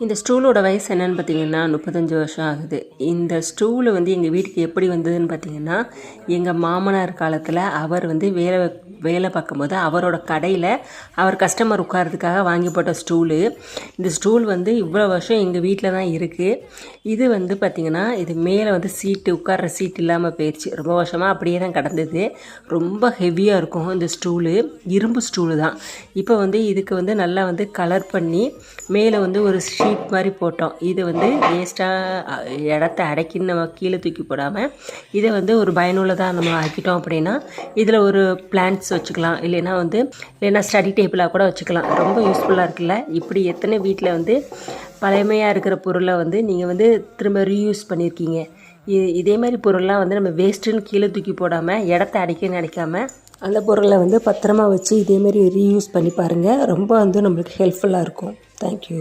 இந்த ஸ்டூலோட வயசு என்னென்னு பார்த்தீங்கன்னா 35 வருஷம் ஆகுது. இந்த ஸ்டூலு வந்து எங்கள் வீட்டுக்கு எப்படி வந்ததுன்னு பார்த்தீங்கன்னா, எங்கள் மாமனார் காலத்தில் அவர் வந்து வேலை பார்க்கும்போது அவரோட கடையில் அவர் கஸ்டமர் உட்காரதுக்காக வாங்கி போட்ட ஸ்டூலு. இந்த ஸ்டூல் வந்து இவ்வளோ வருஷம் எங்கள் வீட்டில் தான் இருக்குது. இது வந்து பார்த்திங்கன்னா இது மேலே வந்து உட்கார்ற சீட் இல்லாமல் போயிடுச்சு. ரொம்ப வருஷமாக அப்படியே தான் கிடந்தது. ரொம்ப ஹெவியாக இருக்கும் இந்த ஸ்டூலு. இரும்பு ஸ்டூலு தான். இப்போ வந்து இதுக்கு வந்து நல்லா வந்து கலர் பண்ணி மேலே வந்து ஒரு ஷீட் மாதிரி போட்டோம். இது வந்து வேஸ்ட்டாக இடத்த அடைக்கின்னு நம்ம கீழே தூக்கி போடாமல் இதை வந்து ஒரு பயனுள்ளதாக நம்ம ஆக்கிட்டோம் அப்படின்னா இதில் ஒரு பிளான்ட்ஸ் வச்சுக்கலாம், இல்லைன்னா ஸ்டடி டேபிளாக கூட வச்சுக்கலாம். ரொம்ப யூஸ்ஃபுல்லாக இருக்குல்ல. இப்படி எத்தனை வீட்டில் வந்து பழமையாக இருக்கிற பொருளை வந்து நீங்கள் வந்து திரும்ப ரீயூஸ் பண்ணியிருக்கீங்க. இதே மாதிரி பொருள்லாம் வந்து நம்ம வேஸ்ட்டுன்னு கீழே தூக்கி போடாமல் இடத்த அடைக்க நினைக்காம அந்த பொருளை வந்து பத்திரமா வச்சு இதேமாரி ரீயூஸ் பண்ணி பாருங்கள். ரொம்ப வந்து நம்மளுக்கு ஹெல்ப்ஃபுல்லாக இருக்கும். தேங்க்யூ.